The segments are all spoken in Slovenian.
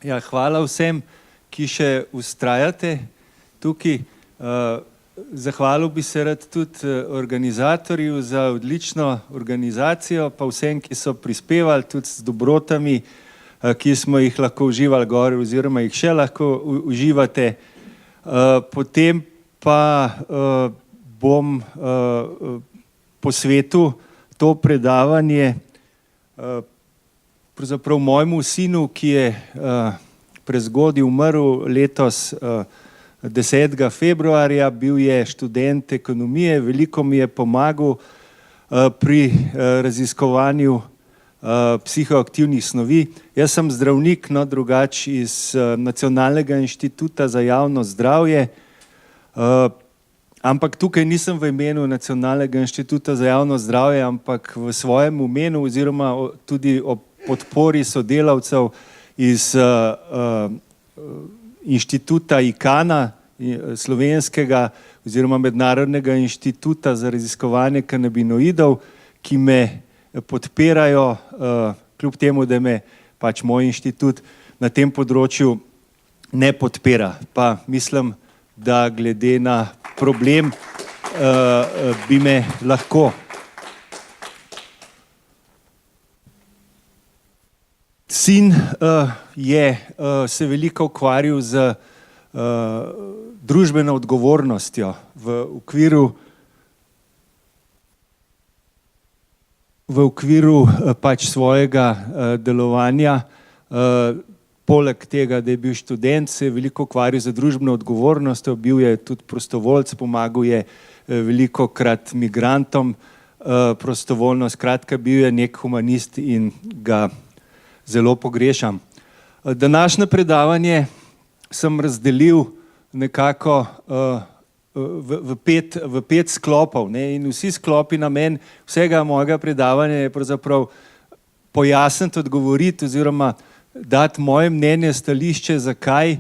Ja, hvala vsem, ki še vztrajate tukaj. Zahvalil bi se rad tudi organizatorju za odlično organizacijo, pa vsem, ki so prispevali tudi z dobrotami, ki smo jih lahko uživali gor oziroma jih še lahko uživate. Potem pa bom posvetil to predavanje pravzaprav mojemu sinu, ki je prezgodaj umrl letos 10. februarja, bil je študent ekonomije, veliko mi je pomagal pri raziskovanju psihoaktivnih snovi. Jaz sem zdravnik, no drugače iz Nacionalnega inštituta za javno zdravje, ampak tukaj nisem v imenu Nacionalnega inštituta za javno zdravje, ampak v svojem imenu oziroma tudi o podpori sodelavcev iz inštituta ICAN-a, slovenskega oziroma Mednarodnega inštituta za raziskovanje kanabinoidov, ki me podpirajo, kljub temu, da me pač moj inštitut na tem področju ne podpira. Pa mislim, da glede na problem bi me lahko. Sin je se veliko ukvarjal z družbeno odgovornostjo v okviru pač svojega delovanja. Poleg tega, da je bil študent, se je veliko ukvarjal z družbeno odgovornostjo, bil je tudi prostovoljec, pomagal je velikokrat migrantom prostovoljno, skratka bil je nek humanist in ga zelo pogrešam. Današnje predavanje sem razdelil nekako v pet sklopov, ne, in vsi sklopi namen vsega mojega predavanja je pravzaprav pojasniti, odgovoriti oziroma dati moje mnenje, stališče, zakaj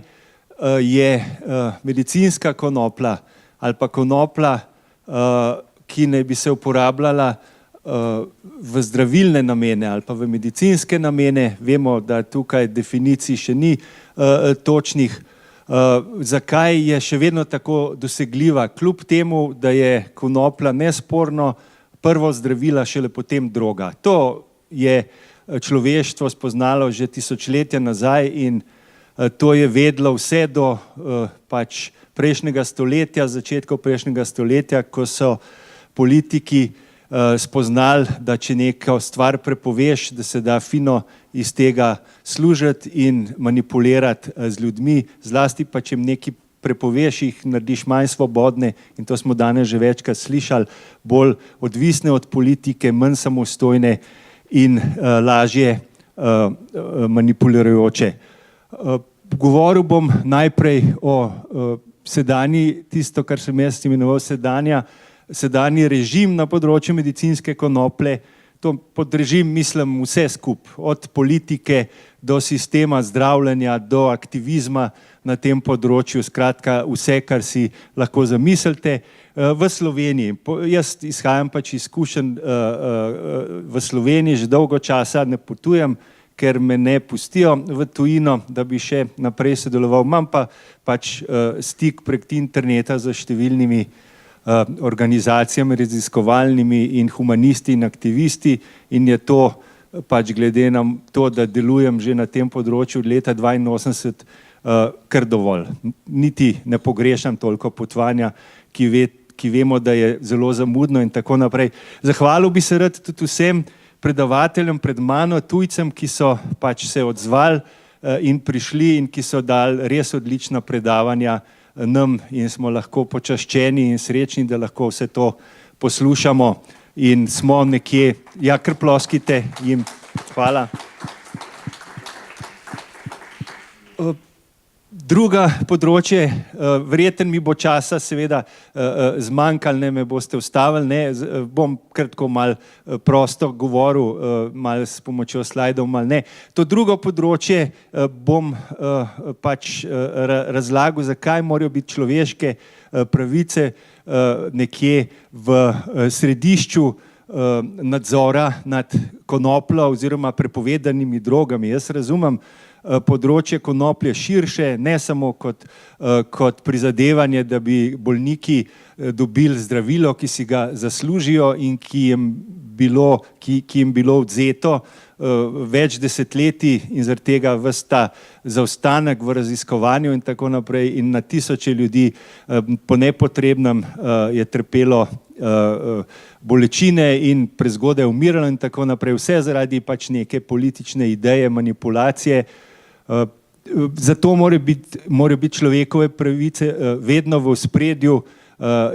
je medicinska konoplja ali pa konoplja, ki naj bi se uporabljala v zdravilne namene ali pa v medicinske namene. Vemo, da tukaj definicij še ni točnih. Zakaj je še vedno tako dosegljiva, kljub temu, da je konoplja nesporno prvo zdravila, šele potem droga. To je človeštvo spoznalo že tisočletja nazaj in to je vedlo vse do pač prejšnjega stoletja, začetkov prejšnjega stoletja, ko so politiki spoznali, da če neko stvar prepoveš, da se da fino iz tega služiti in manipulirati z ljudmi, zlasti pa če nekaj prepoveš, jih narediš manj svobodne, in to smo danes že večkrat slišali, bolj odvisne od politike, manj samostojne in lažje manipulirajoče. Govoril bom najprej o sedanji, tisto, kar sem jaz imenoval sedanji režim na področju medicinske konoplje. To pod režim mislim vse skup, od politike do sistema zdravljenja, do aktivizma na tem področju, skratka vse, kar si lahko zamislite v Sloveniji. Jaz izhajam pač izkušenj v Sloveniji, že dolgo časa ne potujem, ker me ne pustijo v tujino, da bi še naprej sodeloval. Imam pa pač stik prek interneta z številnimi organizacijami raziskovalnimi in humanisti in aktivisti in je to pač glede na to, da delujem že na tem področju od leta 1982 kar dovolj. Niti ne pogrešam toliko potovanja, ki vemo, da je zelo zamudno in tako naprej. Zahvalil bi se rad tudi vsem predavateljem pred mano, tujcem, ki so pač se odzvali in prišli in ki so dali res odlična predavanja nam in smo lahko počaščeni in srečni, da lahko vse to poslušamo in smo nekje, ja, kar ploskite jim. Hvala. Druga področje, verjetno mi bo časa seveda zmanjkalo, ne me boste ustavili, ne, bom kratko malo prosto govoril, malo s pomočjo slajdov, malo ne. To drugo področje bom pač razlagal, zakaj morajo biti človeške pravice nekje v središču nadzora nad konopljo oziroma prepovedanimi drogami. Jaz razumem področje konoplje širše, ne samo kot prizadevanje, da bi bolniki dobili zdravilo, ki si ga zaslužijo in ki jim bilo odvzeto več desetletij in zaradi tega ves ta zaostanek v raziskovanju in tako naprej in na tisoče ljudi po nepotrebnem je trpelo bolečine in prezgodaj umiralo in tako naprej, vse zaradi pač neke politične ideje, manipulacije. Zato morajo biti človekove pravice vedno v ospredju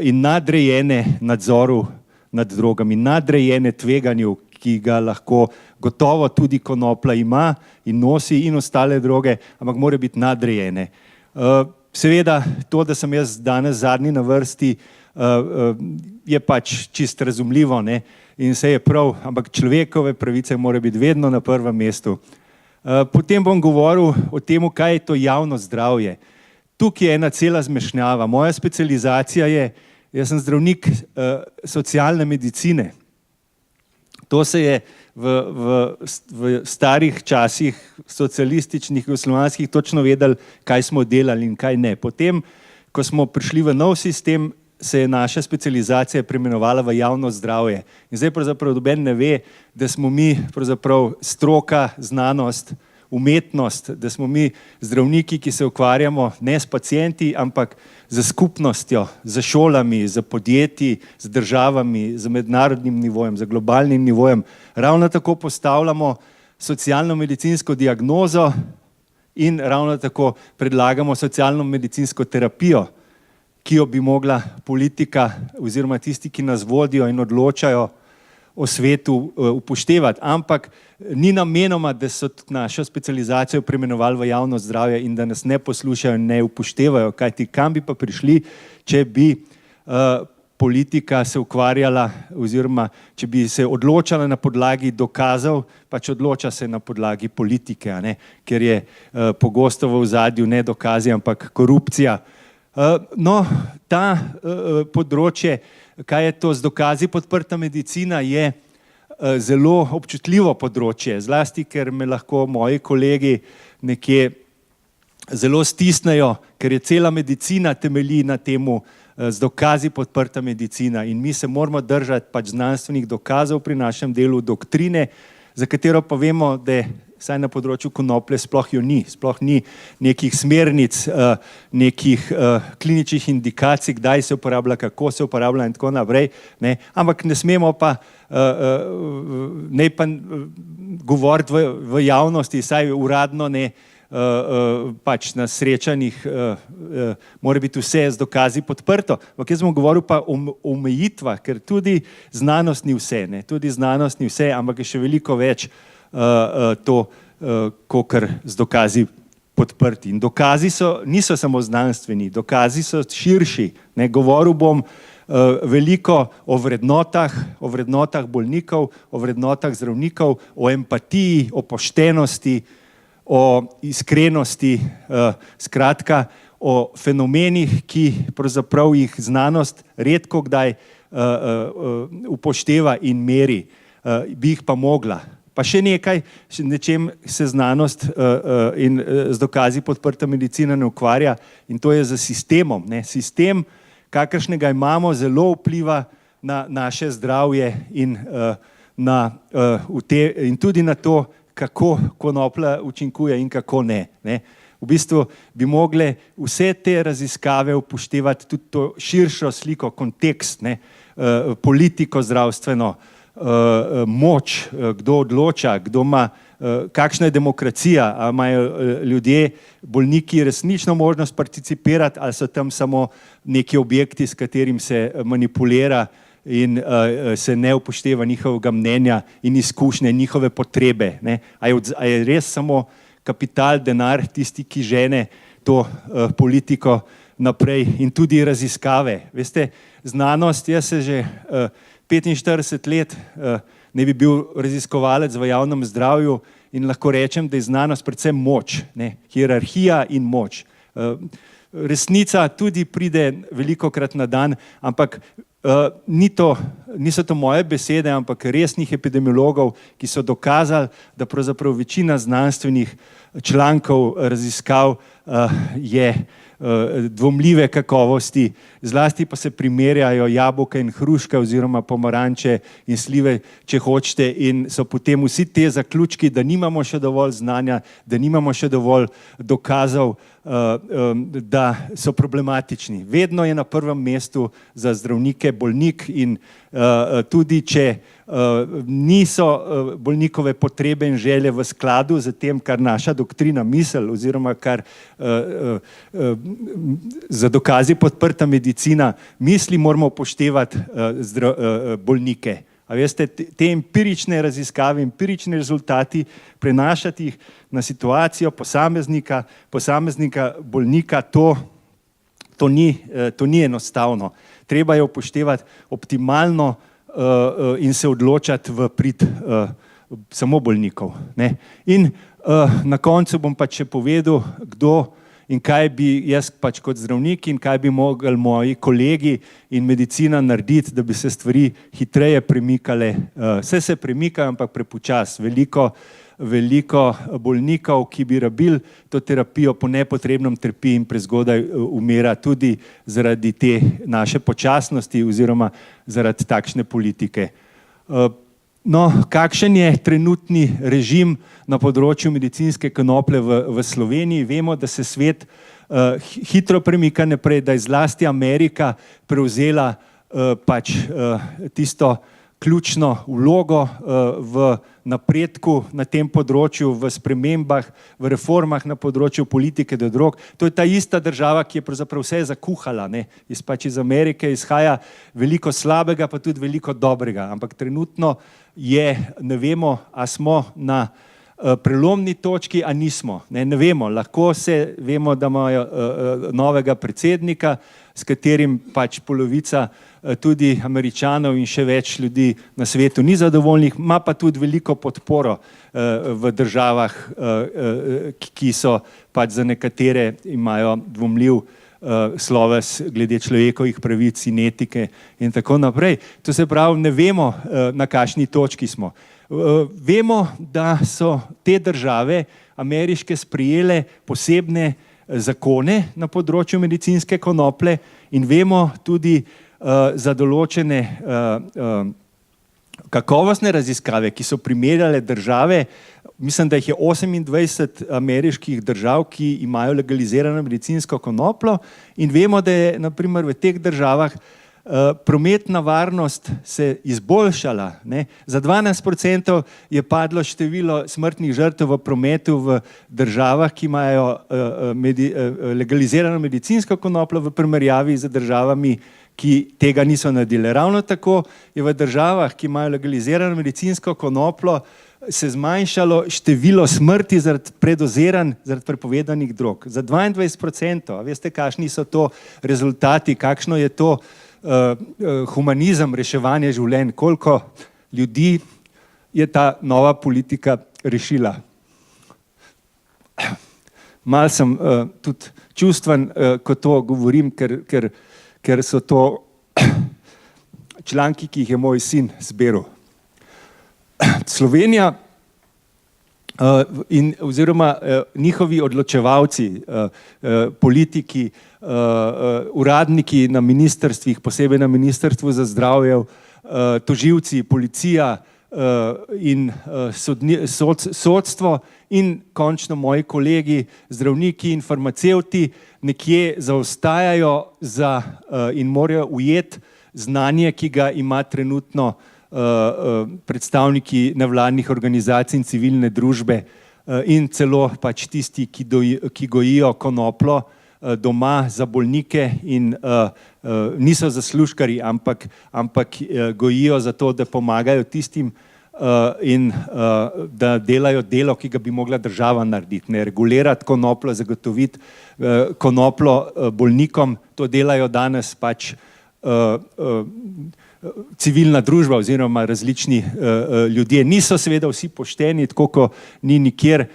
in nadrejene nadzoru nad drogami, nadrejene tveganju, ki ga lahko gotovo tudi konoplja ima in nosi in ostale droge, ampak mora biti nadrejene. Seveda, to, da sem jaz danes zadnji na vrsti, je pač čisto razumljivo, ne? In vse je prav, ampak človekove pravice mora biti vedno na prvem mestu. Potem bom govoril o tem, kaj je to javno zdravje. Tukaj je ena cela zmešnjava. Moja specializacija je, jaz sem zdravnik socialne medicine. To se je v starih časih socialističnih, jugoslovanskih točno vedeli, kaj smo delali in kaj ne. Potem, ko smo prišli v nov sistem, se je naša specializacija preimenovala v javno zdravje. In zdaj pravzaprav noben ne ve, da smo mi pravzaprav stroka, znanost, umetnost, da smo mi zdravniki, ki se ukvarjamo ne s pacienti, ampak z skupnostjo, z šolami, z podjetji, z državami, z mednarodnim nivojem, z globalnim nivojem. Ravno tako postavljamo socialno-medicinsko diagnozo in ravno tako predlagamo socialno-medicinsko terapijo, ki jo bi mogla politika oziroma tisti, ki nas vodijo in odločajo o svetu, upoštevati. Ampak ni namenoma, da so našo specializacijo preimenovali v javno zdravje in da nas ne poslušajo in ne upoštevajo, kajti kam bi pa prišli, če bi politika se ukvarjala oziroma če bi se odločala na podlagi dokazov, pač odloča se na podlagi politike, a ne? Ker je pogosto v ozadju ne dokazi, ampak korupcija. No, ta področje, kaj je to z dokazi podprta medicina, je zelo občutljivo področje, zlasti, ker me lahko moji kolegi nekje zelo stisnejo, ker je cela medicina temelji na temu z dokazi podprta medicina in mi se moramo držati pač znanstvenih dokazov pri našem delu, doktrine, za katero pa vemo, da saj na področju konoplje sploh jo ni, sploh ni nekih smernic, nekih kliničnih indikacij, kdaj se uporablja, kako se uporablja in tako naprej, ne? Ampak ne smemo pa ne pa govoriti v javnosti, saj uradno ne, pač na srečanjih mora biti vse z dokazi podprto. Ampak jaz bom govoril pa o omejitvah, ker tudi znanost ni vse, ne? Tudi znanost ni vse, ampak je še veliko več to, kakor z dokazi podprti. In dokazi niso samo znanstveni, dokazi so širši, ne? Govoril bom veliko o vrednotah bolnikov, o vrednotah zdravnikov, o empatiji, o poštenosti, o iskrenosti, skratka, o fenomenih, ki pravzaprav jih znanost redko kdaj upošteva in meri, bi jih pa mogla. Pa še nekaj, nečem se znanost in z dokazi podprta medicina ne ukvarja in to je z sistemom, ne? Sistem, kakršnega imamo, zelo vpliva na naše zdravje in tudi na to, kako konoplja učinkuje in kako ne, ne? V bistvu bi mogle vse te raziskave upoštevati tudi to širšo sliko, kontekst, ne? Politiko zdravstveno, moč, kdo odloča, kdo ima, kakšna je demokracija, ali imajo ljudje, bolniki resnično možnost participirati, ali so tam samo neki objekti, s katerim se manipulira in se ne upošteva njihovega mnenja in izkušnje, njihove potrebe, ne? A je res samo kapital, denar tisti, ki žene to politiko naprej in tudi raziskave. Veste, znanost, jaz se že 45 let ne bi bil raziskovalec v javnem zdravju in lahko rečem, da je znanost predvsem moč, ne? Hierarhija in moč. Resnica tudi pride velikokrat na dan, ampak niso to moje besede, ampak resnih epidemiologov, ki so dokazali, da pravzaprav večina znanstvenih člankov, raziskav je dvomljive kakovosti, zlasti pa se primerjajo jabolka in hruške oziroma pomaranče in slive, če hočete, in so potem vsi te zaključki, da nimamo še dovolj znanja, da nimamo še dovolj dokazov, da so problematični. Vedno je na prvem mestu za zdravnike bolnik in tudi če niso bolnikove potrebe in želje v skladu z tem, kar naša doktrina misel oziroma kar za dokazi podprta medicina misli, moramo upoštevati bolnike. A veste, te empirične raziskave, empirični rezultati, prenašati jih na situacijo posameznika, bolnika, to ni enostavno. Treba je upoštevati optimalno in se odločati v prid samo bolnikov. In na koncu bom pa še povedal, kdo in kaj bi jaz pač kot zdravnik in kaj bi mogli moji kolegi in medicina narediti, da bi se stvari hitreje premikale. Vse se premikajo, ampak prepočasi. Veliko bolnikov, ki bi rabili to terapijo, po nepotrebnem trpi in prezgodaj umira tudi zaradi te naše počasnosti oziroma zaradi takšne politike. No, kakšen je trenutni režim na področju medicinske konoplje v Sloveniji? Vemo, da se svet hitro premika naprej, da je zlasti Amerika prevzela pač tisto ključno vlogo v napredku na tem področju, v spremembah, v reformah na področju politike do drog. To je ta ista država, ki je pravzaprav vse zakuhala. Pač iz Amerike izhaja veliko slabega, pa tudi veliko dobrega. Ampak trenutno je, ne vemo, a smo na prelomni točki, a nismo. Ne vemo, lahko se vemo, da imajo novega predsednika, s katerim pač polovica tudi Američanov in še več ljudi na svetu ni zadovoljnih, ima pa tudi veliko podporo v državah, ki so pač za nekatere imajo dvomljiv sloves glede človekovih pravic in etike in tako naprej. To se pravi, ne vemo, na kakšni točki smo. Vemo, da so te države ameriške sprejele posebne zakone na področju medicinske konoplje in vemo tudi za določene kakovostne raziskave, ki so primerjale države, mislim, da jih je 28 ameriških držav, ki imajo legalizirano medicinsko konoplo, in vemo, da je na primer v teh državah prometna varnost se izboljšala. Za 12% je padlo število smrtnih žrtev v prometu v državah, ki imajo legalizirano medicinsko konoplo v primerjavi z državami, ki tega niso naredile. Ravno tako je v državah, ki imajo legalizirano medicinsko konoplo, se zmanjšalo število smrti zaradi predoziranj, zaradi prepovedanih drog. Za 22%. A veste, kakšni so to rezultati, kakšno je to humanizem, reševanje življenj, koliko ljudi je ta nova politika rešila. Mal sem tudi čustven, ko to govorim, ker so to članki, ki jih je moj sin zbiral. Slovenija oziroma njihovi odločevalci, politiki, uradniki na ministrstvih, posebej na Ministrstvu za zdravje, tožilci, policija in sodstvo in končno moji kolegi, zdravniki in farmacevti nekje zaostajajo in morajo ujeti znanje, ki ga ima trenutno predstavniki nevladnih organizacij in civilne družbe in celo pač tisti, ki gojijo konoplo doma za bolnike in niso zaslužkarji, ampak gojijo zato, da pomagajo tistim in da delajo delo, ki ga bi mogla država narediti. Ne regulirati konoplo, zagotoviti konoplo bolnikom, to delajo danes pač civilna družba oziroma različni ljudje. Niso seveda vsi pošteni, tako kot ni nikjer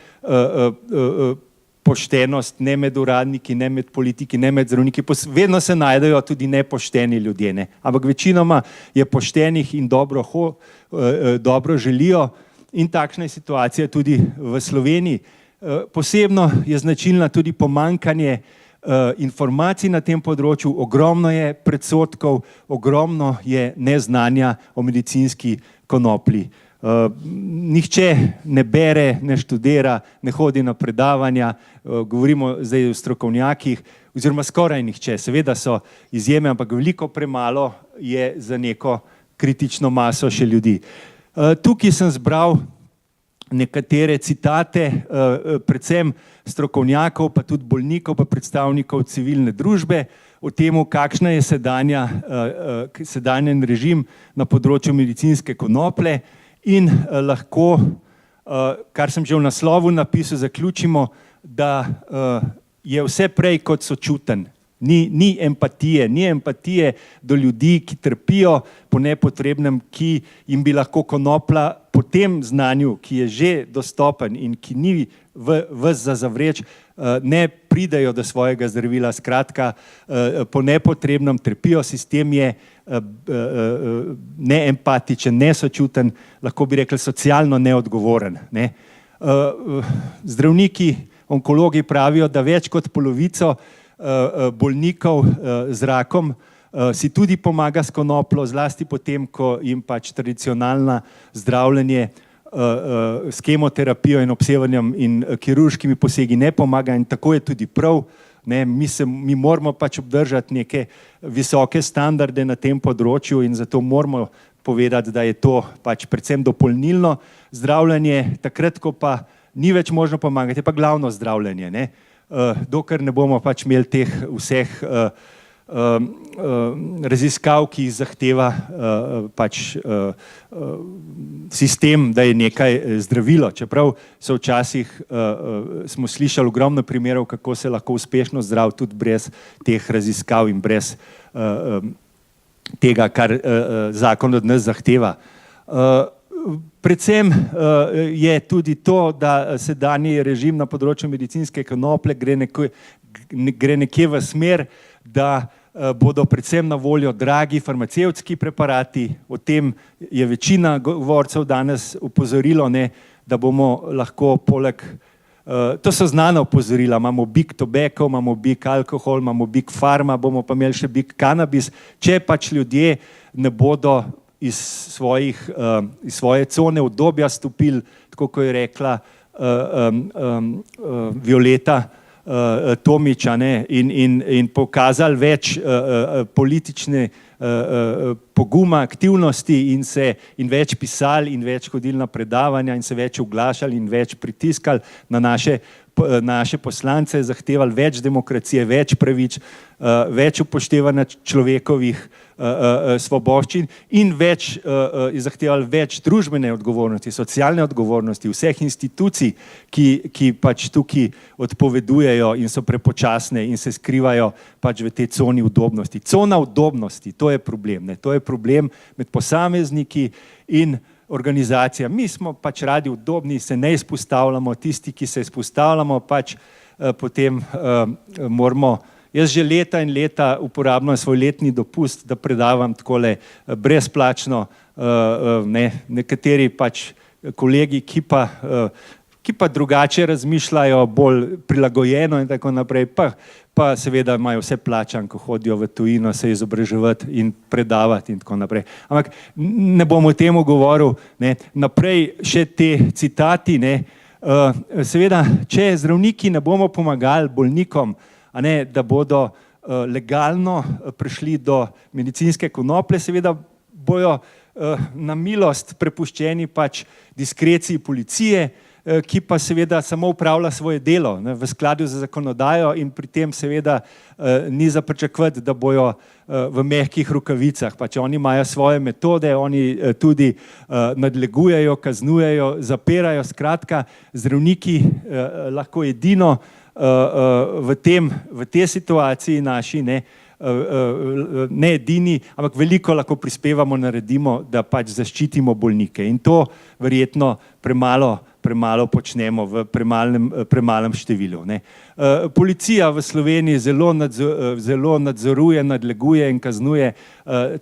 poštenost, ne med uradniki, ne med politiki, ne med zdravniki. Vedno se najdejo tudi nepošteni ljudje, ne? Ampak večinoma je poštenih in dobro želijo in takšna je situacija tudi v Sloveniji. Posebno je značilna tudi pomanjkanje informacij na tem področju, ogromno je predsodkov, ogromno je neznanja o medicinski konoplji. Nihče ne bere, ne študira, ne hodi na predavanja, govorimo zdaj o strokovnjakih, oziroma skoraj nihče. Seveda so izjeme, ampak veliko premalo je za neko kritično maso še ljudi. Tukaj sem zbral nekatere citate, predvsem strokovnjakov, pa tudi bolnikov, pa predstavnikov civilne družbe o tem, kakšna je sedanjen režim na področju medicinske konoplje in lahko, kar sem že v naslovu napisal, zaključimo, da je vse prej kot sočuten. Ni empatije do ljudi, ki trpijo po nepotrebnem, ki jim bi lahko konopla po tem znanju, ki je že dostopen in ki ni ves za zavreč, ne pridejo do svojega zdravila. Skratka, po nepotrebnem trpijo, sistem je neempatičen, nesočuten, lahko bi rekli socialno neodgovoren. Zdravniki, onkologi pravijo, da več kot polovico bolnikov z rakom si tudi pomaga s konopljo, zlasti potem, ko jim pač tradicionalna zdravljenje s kemoterapijo in obsevanjem in kirurškimi posegi ne pomaga, in tako je tudi prav. Mi moramo pač obdržati neke visoke standarde na tem področju in zato moramo povedati, da je to pač predvsem dopolnilno zdravljenje, takrat, ko pa ni več možno pomagati, je pa glavno zdravljenje. Dokler ne bomo pač imeli teh vseh raziskav, ki jih zahteva pač sistem, da je nekaj zdravilo. Čeprav so včasih, smo slišali ogromno primerov, kako se lahko uspešno zdravi tudi brez teh raziskav in brez tega, kar zakon od nas zahteva. Predvsem je tudi to, da sedanji režim na področju medicinske konoplje gre nekje v smer, da bodo predvsem na voljo dragi farmacevtski preparati. O tem je večina govorcev danes opozorilo, da bomo lahko poleg, to so znana opozorila, imamo big tobacco, imamo big alkohol, imamo big pharma, bomo pa imeli še big cannabis, če pač ljudje ne bodo iz svoje cone udobja stopili, tako kot je rekla Violeta Tomič, in pokazali več politične poguma, aktivnosti in več pisali in več hodili na predavanja in se več oglašali in več pritiskali na naše poslance, zahtevali več demokracije, več pravic, več upoštevanja človekovih svoboščin in zahtevali več družbene odgovornosti, socialne odgovornosti vseh institucij, ki pač tukaj odpovedujejo in so prepočasne in se skrivajo pač v tej coni udobnosti. Cona udobnosti, to je problem. To je problem med posamezniki in organizacija. Mi smo pač radi udobni, se ne izpostavljamo, tisti, ki se izpostavljamo, pač potem moramo. Jaz že leta in leta uporabljam svoj letni dopust, da predavam takole brezplačno, nekateri pač kolegi, ki pa drugače razmišljajo, bolj prilagojeno in tako naprej, pa seveda imajo vse plačan, ko hodijo v tujino se izobraževati in predavati in tako naprej. Ampak ne bom o tem govoril, naprej še te citati, seveda, če zdravniki ne bomo pomagali bolnikom, da bodo legalno prišli do medicinske konoplje, seveda bojo na milost prepuščeni pač diskreciji policije, ki pa seveda samo upravlja svoje delo v skladu z zakonodajo in pri tem seveda ni za pričakovati, da bojo v mehkih rokavicah. Pač oni imajo svoje metode, oni tudi nadlegujejo, kaznujejo, zapirajo, skratka, zdravniki lahko edino v tej situaciji naši, ne edini, ampak veliko lahko prispevamo, naredimo, da pač zaščitimo bolnike in to verjetno premalo počnemo v premalem številu. Policija v Sloveniji zelo nadzoruje, nadleguje in kaznuje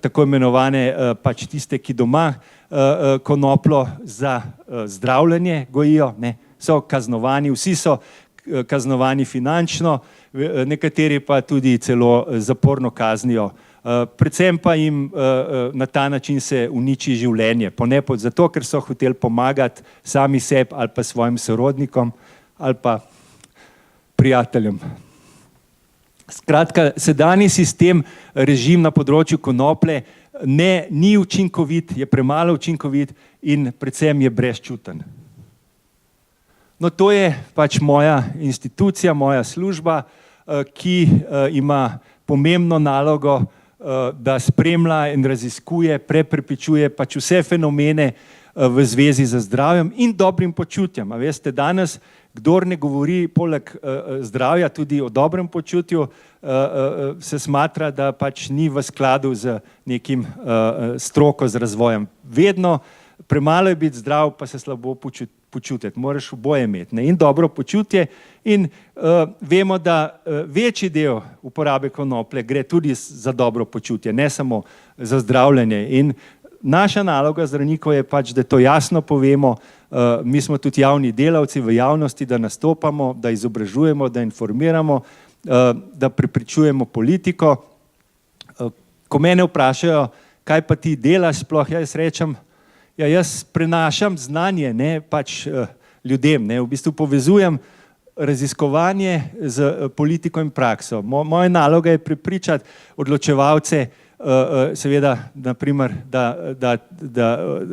tako imenovane pač tiste, ki doma konoplo za zdravljenje gojijo, so kaznovani, vsi so kaznovani finančno, nekateri pa tudi celo zaporno kaznijo. Predvsem pa jim na ta način se uniči življenje, ponekod zato, ker so hoteli pomagati sami sebi ali pa svojim sorodnikom ali pa prijateljem. Skratka, sedanji sistem, režim na področju konoplje ni učinkovit, je premalo učinkovit in predvsem je brezčuten. No, to je pač moja institucija, moja služba, ki ima pomembno nalogo, da spremlja in raziskuje, prepričuje pač vse fenomene v zvezi z zdravjem in dobrim počutjem. A veste, danes, kdor ne govori poleg zdravja tudi o dobrem počutju, se smatra, da pač ni v skladu z nekim stroko, z razvojem. Vedno premalo je biti zdrav, pa se slabo počutiti. Moraš oboje imeti, ne? In dobro počutje. In vemo, da večji del uporabe konoplje gre tudi za dobro počutje, ne samo za zdravljenje. In naša naloga zdravnikov je pač, da to jasno povemo. Mi smo tudi javni delavci v javnosti, da nastopamo, da izobražujemo, da informiramo, da prepričujemo politiko. Ko mene vprašajo, kaj pa ti delaš sploh, jaz rečem, ja, jaz prenašam znanje, ne, pač ljudem, ne, v bistvu povezujem raziskovanje z politiko in prakso. Moja naloga je prepričati odločevalce, seveda, naprimer, da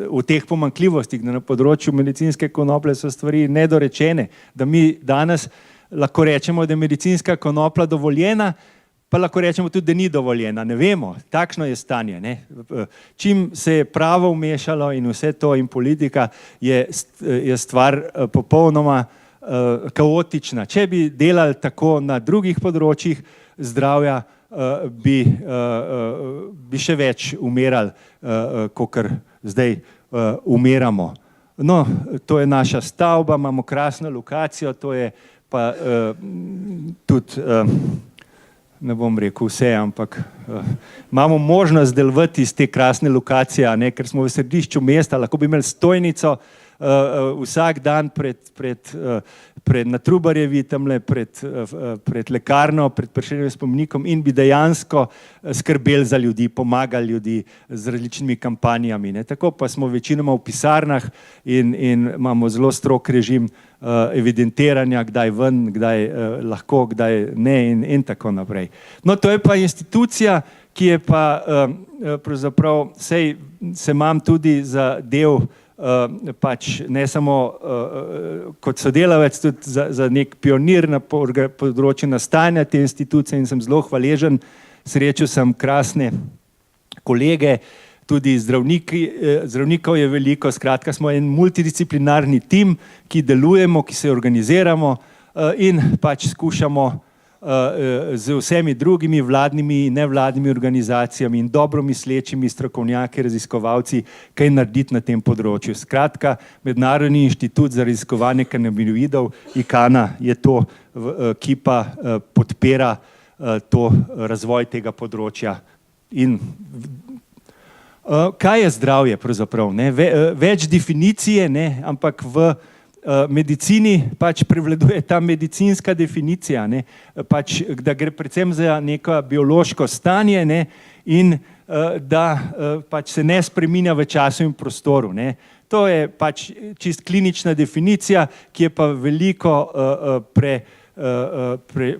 v teh pomanjkljivostih, da na področju medicinske konoplje so stvari nedorečene, da mi danes lahko rečemo, da je medicinska konoplja dovoljena, pa lahko rečemo tudi, da ni dovoljena. Ne vemo, takšno je stanje, ne. Čim se je pravo vmešalo in vse to in politika, je stvar popolnoma kaotična. Če bi delali tako na drugih področjih zdravja, bi še več umirali, kakor zdaj umiramo. No, to je naša stavba, imamo krasno lokacijo, to je pa tudi, ne bom rekel vse, ampak imamo možnost delovati iz te krasne lokacije, ne, ker smo v središču mesta, lahko bi imeli stojnico vsak dan na Trubarjevi, tamle pred lekarno, pred Prešernovim spomenikom in bi dejansko skrbeli za ljudi, pomagali ljudi z različnimi kampanjami, ne. Tako pa smo večinoma v pisarnah in imamo zelo strog režim evidentiranja, kdaj ven, kdaj lahko, kdaj ne in tako naprej. No, to je pa institucija, ki je pa pravzaprav, sej se imam tudi za del pač ne samo kot sodelavec, tudi za nek pionir na področju nastajanja te institucije in sem zelo hvaležen. Srečal sem krasne kolege, tudi zdravnikov je veliko, skratka smo en multidisciplinarni tim, ki delujemo, ki se organiziramo in pač skušamo z vsemi drugimi vladnimi in nevladnimi organizacijami in dobro mislečimi strokovnjaki, raziskovalci, kaj narediti na tem področju. Skratka, Mednarodni inštitut za raziskovanje kanabinoidov, ICANA, je to, ki pa podpira to razvoj tega področja. In kaj je zdravje pravzaprav? Več definicije, ne, ampak v medicini pač prevladuje ta medicinska definicija, ne, pač, da gre predvsem za neko biološko stanje, ne, in da pač se ne spreminja v času in prostoru, ne. To je pač čist klinična definicija, ki je pa veliko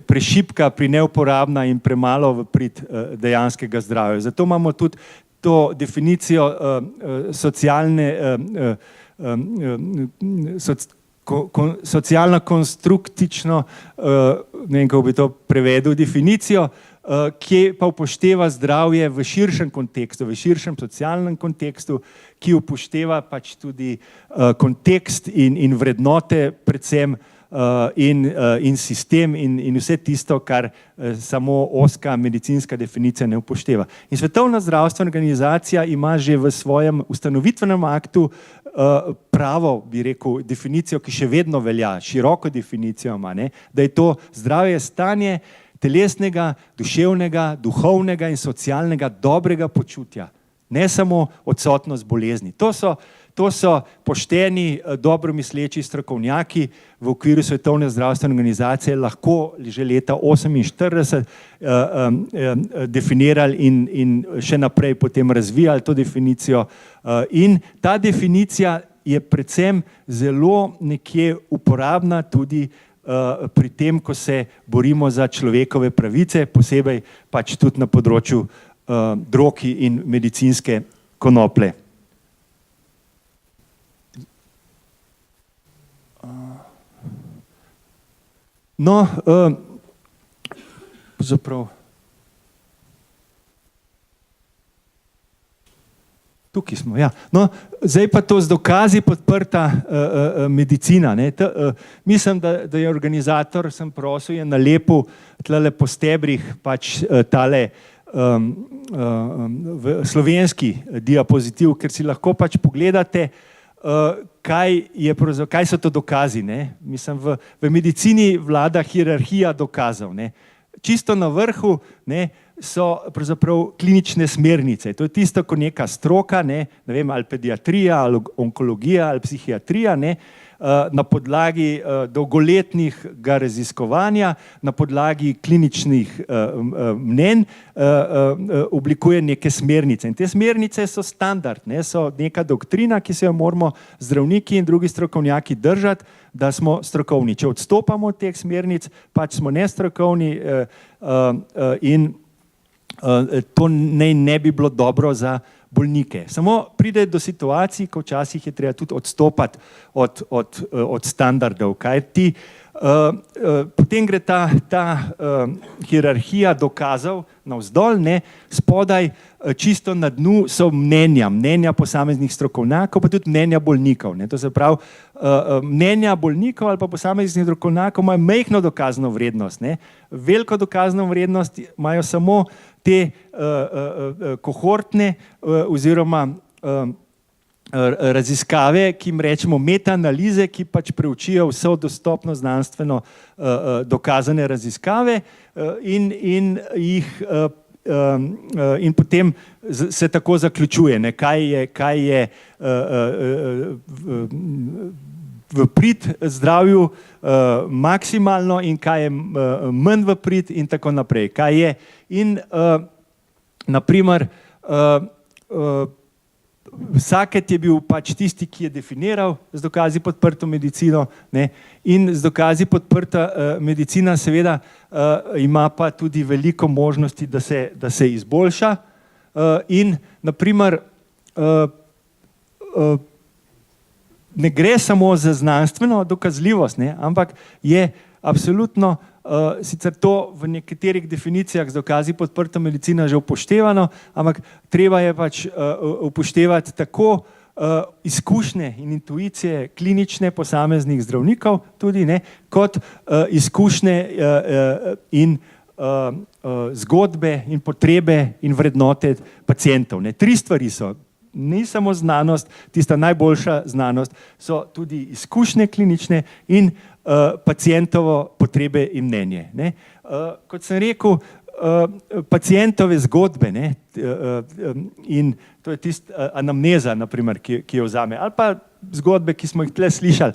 prešibka, neuporabna in premalo v prid dejanskega zdravja. Zato imamo tudi to definicijo socialno-konstruktično, ne vem, kako bi to prevedel, definicijo, ki pa upošteva zdravje v širšem kontekstu, v širšem socialnem kontekstu, ki upošteva pač tudi kontekst in vrednote predvsem in sistem in vse tisto, kar samo ozka medicinska definicija ne upošteva. In Svetovna zdravstvena organizacija ima že v svojem ustanovitvenem aktu pravo, bi rekel, definicijo, ki še vedno velja, široko definicijo ima, ne, da je to zdravje stanje telesnega, duševnega, duhovnega in socialnega dobrega počutja, ne samo odsotnost bolezni. To so pošteni, dobro misleči strokovnjaki v okviru Svetovne zdravstvene organizacije lahko že leta 1948 definirali in še naprej potem razvijali to definicijo. In ta definicija je predvsem zelo nekje uporabna tudi pri tem, ko se borimo za človekove pravice, posebej pač tudi na področju drog in medicinske konoplje. No, zaprav tukaj smo, ja. No, zdaj pa to z dokazi podprta medicina, ne. Mislim, da je organizator, sem prosil, je nalepil tlele po stebrih pač tale slovenski diapozitiv, ker si lahko pač pogledate, kaj so to dokazi, ne. Mislim, v medicini vlada hierarhija dokazov, ne. Čisto na vrhu, ne, so pravzaprav klinične smernice. To je tisto, ko neka stroka, ne vem, ali pediatrija, ali onkologija, ali psihiatrija, ne, na podlagi dolgoletnega raziskovanja, na podlagi kliničnih mnenj oblikuje neke smernice. In te smernice so standard, ne, so neka doktrina, ki se jo moramo zdravniki in drugi strokovnjaki držati, da smo strokovni. Če odstopamo od teh smernic, pač smo nestrokovni in to ne bi bilo dobro za bolnike. Samo pride do situacij, ko včasih je treba tudi odstopati od standardov, kajti potem gre ta hierarhija dokazov navzdol, ne, spodaj čisto na dnu so mnenja posameznih strokovnjakov, pa tudi mnenja bolnikov, ne. To se pravi, mnenja bolnikov ali pa posameznih strokovnjakov imajo majhno dokazno vrednost, ne. Veliko dokazno vrednost imajo samo te kohortne oziroma raziskave, ki jim rečemo metaanalize, ki pač preučijo vso dostopno znanstveno dokazane raziskave in potem se tako zaključuje, ne, kaj je v prid zdravju maksimalno in kaj je manj v prid in tako naprej. Kaj je in naprimer Sackett je bil pač tisti, ki je definiral z dokazi podprto medicino, ne, in z dokazi podprta medicina seveda ima pa tudi veliko možnosti, da se izboljša in naprimer ne gre samo za znanstveno dokazljivost, ne, ampak je absolutno sicer to v nekaterih definicijah z dokazi podprta medicina že upoštevano, ampak treba je pač upoštevati tako izkušnje in intuicije klinične posameznih zdravnikov tudi, ne, kot izkušnje in zgodbe in potrebe in vrednote pacientov, ne. Tri stvari so. Ni samo znanost, tista najboljša znanost, so tudi izkušnje klinične in pacientovo potrebe in mnenje, ne. Kot sem rekel, pacientove zgodbe, ne, in to je tista anamneza, naprimer, ki jo vzame, ali pa zgodbe, ki smo jih tle slišali,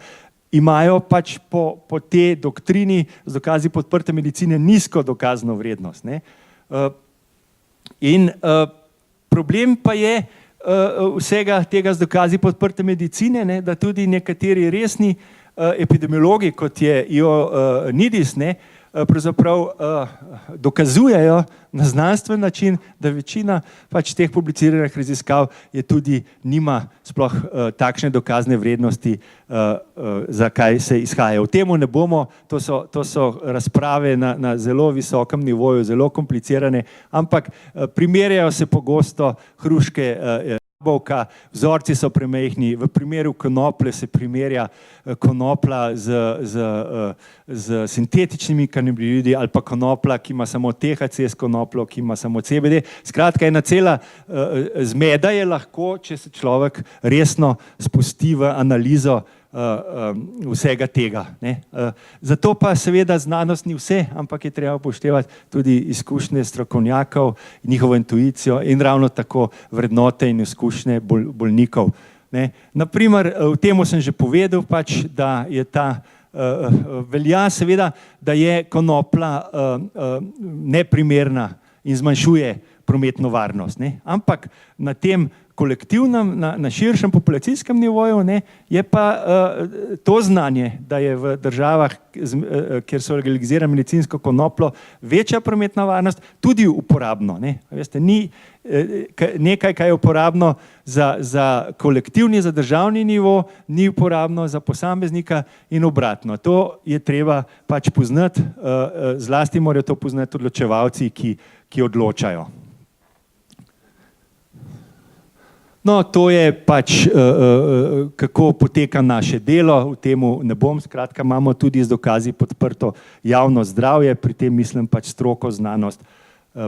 imajo pač po te doktrini z dokazi podprte medicine nizko dokazno vrednost, ne. In problem pa je vsega tega z dokazi podprte medicine, ne, da tudi nekateri resni epidemiologi, kot je Ioannidis, ne, pravzaprav dokazujejo na znanstven način, da večina pač teh publiciranih raziskav je tudi nima sploh takšne dokazne vrednosti, za kaj se izhaja. O temu ne bomo, to so razprave na zelo visokem nivoju, zelo komplicirane, ampak primerjajo se pogosto hruške, jabolka, vzorci so premajhni, v primeru konoplje se primerja konoplja z sintetičnimi kanabinoidi ali pa konoplja, ki ima samo THC s konopljo, ki ima samo CBD. Skratka, ena cela zmeda je lahko, če se človek resno spusti v analizo vsega tega, ne. Zato pa seveda znanost ni vse, ampak je treba upoštevati tudi izkušnje strokovnjakov, njihovo intuicijo in ravno tako vrednote in izkušnje bolnikov. Ne. Naprimer, v temu sem že povedal, pač, da je ta velja seveda, da je konoplja neprimerna in zmanjšuje prometno varnost. Ne. Ampak na tem kolektivnem, na širšem populacijskem nivoju, ne, je pa to znanje, da je v državah, kjer so legalizirali medicinsko konopljo, večja prometna varnost, tudi uporabno. Ne. Veste, ni nekaj, kar je uporabno za kolektivni, za državni nivo, ni uporabno za posameznika in obratno. To je treba pač poznati, zlasti morajo to poznati odločevalci, ki odločajo. No, to je pač, kako poteka naše delo, v temu ne bom, skratka, imamo tudi z dokazi podprto javno zdravje, pri tem mislim pač stroko, znanost,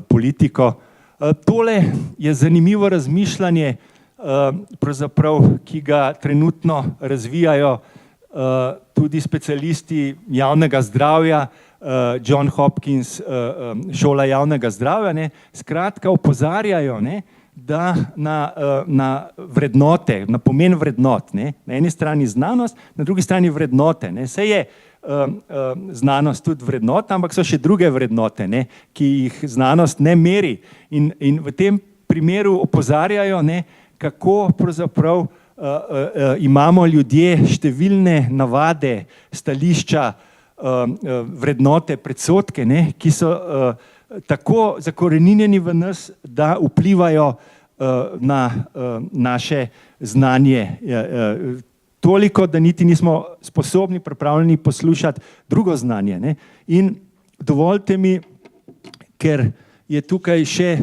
politiko. Tole je zanimivo razmišljanje, pravzaprav, ki ga trenutno razvijajo tudi specialisti javnega zdravja, John Hopkins, šola javnega zdravja, ne, skratka, opozarjajo, ne, da na vrednote, na pomen vrednot, ne, na eni strani znanost, na drugi strani vrednote. Ne. Saj je znanost tudi vrednota, ampak so še druge vrednote, ne, ki jih znanost ne meri. In v tem primeru opozarjajo, ne, kako pravzaprav imamo ljudje številne navade, stališča, vrednote, predsodke, ne, ki so tako zakoreninjeni v nas, da vplivajo na naše znanje. Toliko, da niti nismo sposobni, pripravljeni poslušati drugo znanje. Ne. In dovolite mi, ker je tukaj še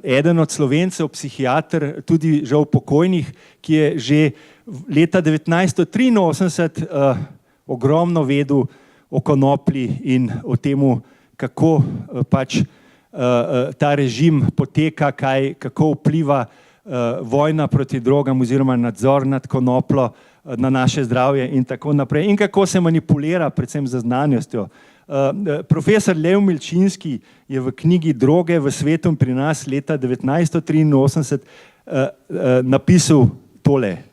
eden od Slovencev, psihiater, tudi žal pokojnih, ki je že leta 1983 ogromno vedel o konoplji in o temu, kako pač ta režim poteka, kako vpliva vojna proti drogam oziroma nadzor nad konopljo na naše zdravje in tako naprej. In kako se manipulira predvsem z znanostjo. Profesor Lev Milčinski je v knjigi Droge v svetu in pri nas leta 1983 napisal tole.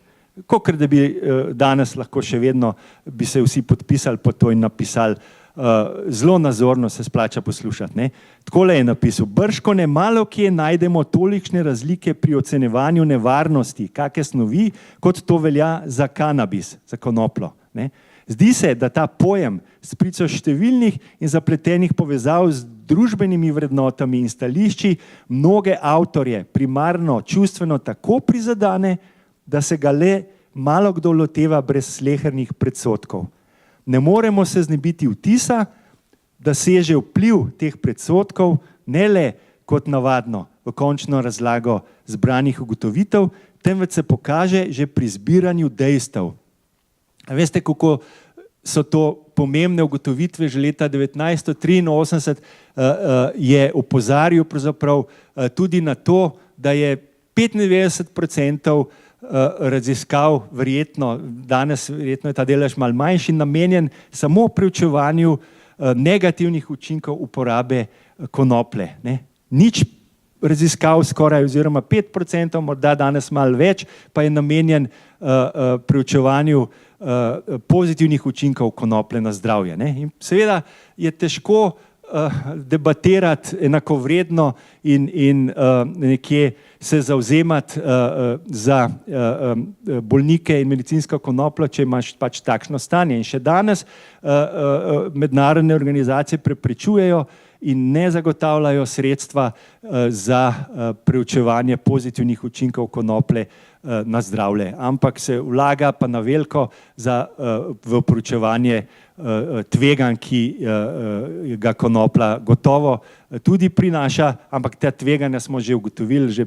Kakor da bi danes lahko še vedno bi se vsi podpisali pod to in napisali, zelo nazorno se splača poslušati. Ne. Takole je napisal: bržkone malo kje najdemo tolikšne razlike pri ocenjevanju nevarnosti, kake snovi, kot to velja za kanabis, za konopljo. Ne. Zdi se, da ta pojem spričo številnih in zapletenih povezav z družbenimi vrednotami in stališči mnoge avtorje primarno čustveno tako prizadene, da se ga le malo kdo loteva brez slehernih predsodkov. Ne moremo se znebiti vtisa, da seže vpliv teh predsodkov ne le kot navadno v končno razlago zbranih ugotovitev, temveč se pokaže že pri zbiranju dejstev. A veste, kako so to pomembne ugotovitve? Že leta 1983 je opozarjal pravzaprav tudi na to, da je 95% raziskav, danes verjetno je ta delež malo manjši, namenjen samo preučevanju negativnih učinkov uporabe konoplje. Ne. Nič raziskav skoraj, oziroma 5%, morda danes malo več, pa je namenjen preučevanju pozitivnih učinkov konoplje na zdravje. Ne. In seveda je težko debatirati enakovredno in nekje se zavzemati za bolnike in medicinsko konopljo, če imaš pač takšno stanje. In še danes mednarodne organizacije preprečujejo in ne zagotavljajo sredstva za preučevanje pozitivnih učinkov konoplje na zdravje, ampak se vlaga pa na veliko v preučevanje tveganj, ki ga konoplja gotovo tudi prinaša, ampak ta tveganja smo že ugotovili, že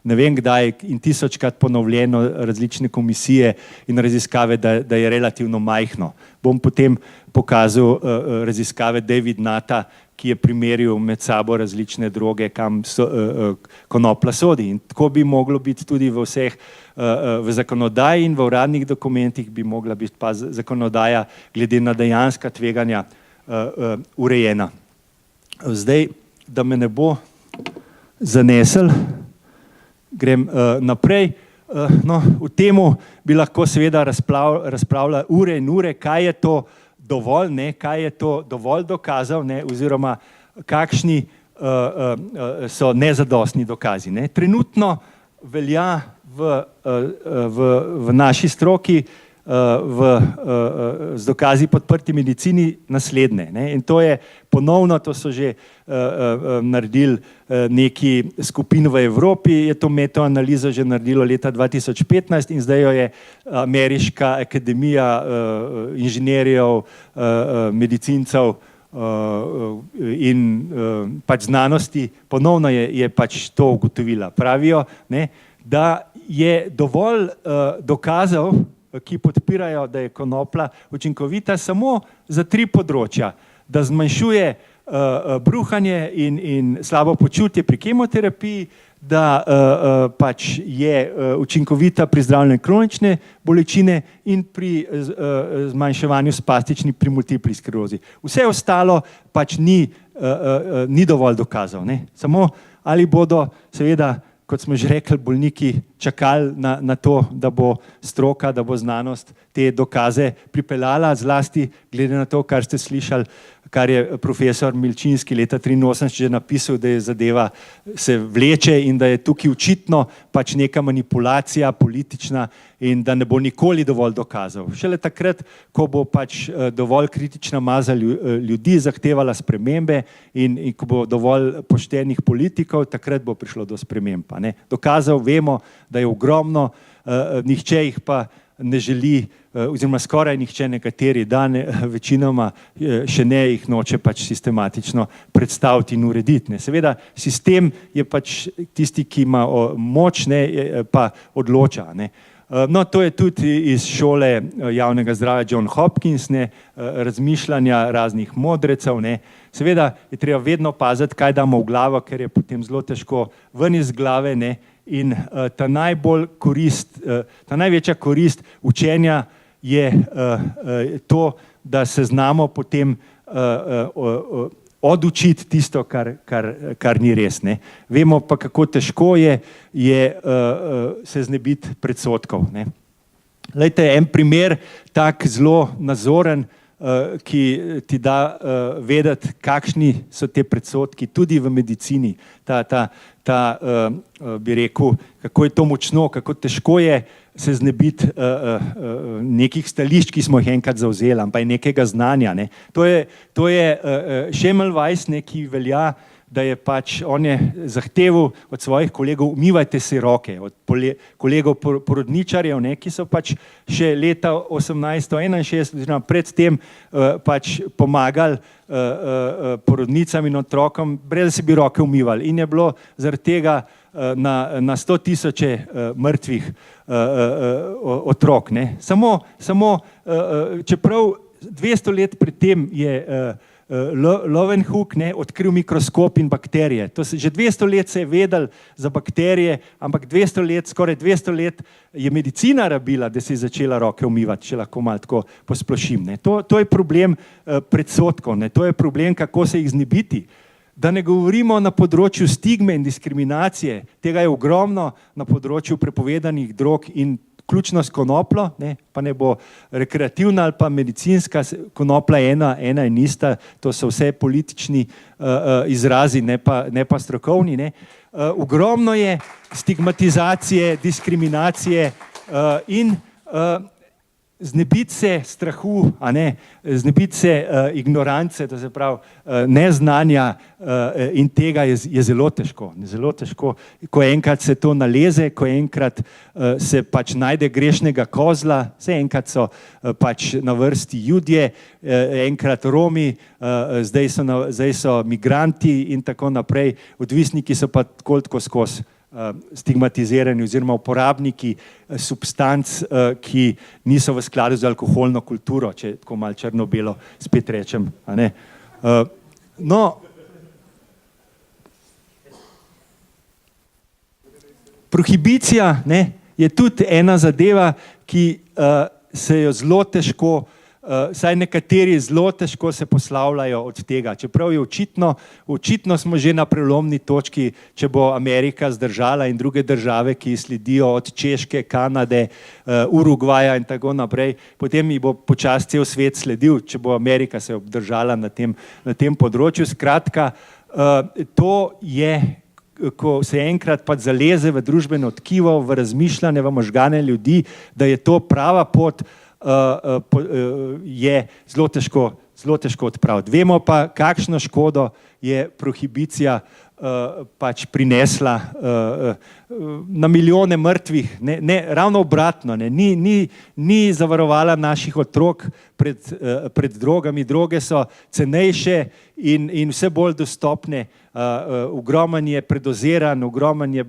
ne vem kdaj in tisočkrat ponovljeno različne komisije in raziskave, da je relativno majhno. Bom potem pokazal raziskave David Nata, ki je primerjal med sabo različne droge, kam konoplja sodi. In tako bi moglo biti tudi v vseh, v zakonodaji in v uradnih dokumentih bi mogla biti pa zakonodaja glede na dejanska tveganja urejena. Zdaj, da me ne bo zanesel, grem naprej. No, v temu bi lahko seveda razpravljali ure in ure, kaj je to dovolj, ne, kaj je to dovolj dokazal, ne, oziroma kakšni so nezadostni dokazi. Ne. Trenutno velja v naši stroki z dokazi podprti medicini naslednje. Ne. In to je ponovno, to so že naredili neki skupin v Evropi, je to metaanalizo že naredilo leta 2015 in zdaj jo je Ameriška akademija inženirjev, medicincev in pač znanosti ponovno je pač to ugotovila. Pravijo, ne, da je dovolj dokazov, ki podpirajo, da je konoplja učinkovita samo za 3 področja, da zmanjšuje bruhanje in slabo počutje pri kemoterapiji, da pač je učinkovita pri zdravljenju kronične bolečine in pri zmanjševanju spastični pri multipli sklerozi. Vse ostalo pač ni dovolj dokazov. Ne. Samo ali bodo seveda, kot smo že rekli, bolniki čakali na to, da bo stroka, da bo znanost te dokaze pripeljala, zlasti glede na to, kar ste slišali, kar je profesor Milčinski leta 1983 že napisal, da je zadeva se vleče in da je tukaj očitno pač neka manipulacija politična in da ne bo nikoli dovolj dokazov. Šele takrat, ko bo pač dovolj kritična maza ljudi zahtevala spremembe in ko bo dovolj poštenih politikov, takrat bo prišlo do sprememb. Ne. Dokazov vemo, da je ogromno, nihče jih pa ne želi, oziroma skoraj nihče, nekateri dan, večinoma še ne jih noče pač sistematično predstaviti in urediti. Ne. Seveda, sistem je pač tisti, ki ima moč, ne, pa odloča. Ne. No, to je tudi iz šole javnega zdravja John Hopkins, ne, razmišljanja raznih modrecev. Ne. Seveda je treba vedno paziti, kaj damo v glavo, ker je potem zelo težko ven iz glave, ne. In ta največja korist učenja je to, da se znamo potem odučiti tisto, kar ni res. Ne. Vemo pa, kako težko je se znebiti predsodkov. Ne. Glejte, en primer, tak zelo nazoren, ki ti da vedeti, kakšni so te predsodki, tudi v medicini. Bi rekel, kako je to močno, kako težko je se znebiti nekih stališč, ki smo jih enkrat zavzeli, pa je nekega znanja. Ne. To je Semmelweis, ki velja, da je pač on je zahteval od svojih kolegov, umivajte si roke, od kolegov porodničarjev, ne, ki so pač še leta 1861, oziroma predtem pač pomagali porodnicam in otrokom, brez da se bi roke umivali. In je bilo zaradi tega na 100.000 mrtvih otrok. Ne. Samo, čeprav 200 let pred tem je Leeuwenhoek odkril mikroskop in bakterije. Že 200 let se je vedel za bakterije, ampak skoraj 200 let je medicina rabila, da se je začela roke umivati, če lahko malo tako posplošim. Ne. To je problem predsodkov, ne. To je problem, kako se jih znebiti. Da ne govorimo na področju stigme in diskriminacije, tega je ogromno na področju prepovedanih drog in ključno s konopljo, ne, pa ne bo rekreativna ali pa medicinska, konoplja ena in ista, to so vse politični izrazi, ne pa strokovni. Ne. Ogromno je stigmatizacije, diskriminacije in znebiti se strahu, znebiti se ignorance, to se pravi neznanja in tega je zelo težko. Zelo težko, ko enkrat se to naleze, ko enkrat se pač najde grešnega kozla, enkrat so pač na vrsti Judje, enkrat Romi, zdaj so migranti in tako naprej, odvisniki so pa tako skozi stigmatizirani oziroma uporabniki substanc, ki niso v skladu z alkoholno kulturo, če tako malo črno-belo spet rečem. No, prohibicija je tudi ena zadeva, ki se jo zelo težko saj nekateri zelo težko se poslavljajo od tega, čeprav je očitno smo že na prelomni točki, če bo Amerika zdržala in druge države, ki sledijo od Češke, Kanade, Urugvaja in tako naprej, potem ji bo počasi cel svet sledil, če bo Amerika se obdržala na tem področju. Skratka, to je, ko se enkrat pa zaleze v družbeno tkivo, v razmišljanje, v možgane ljudi, da je to prava pot, je zelo težko odpraviti. Vemo pa, kakšno škodo je prohibicija pač prinesla na milijone mrtvih, ravno obratno, ni zavarovala naših otrok pred drogami. Droge so cenejše in vse bolj dostopne, ogromen je predoziran, ogromen je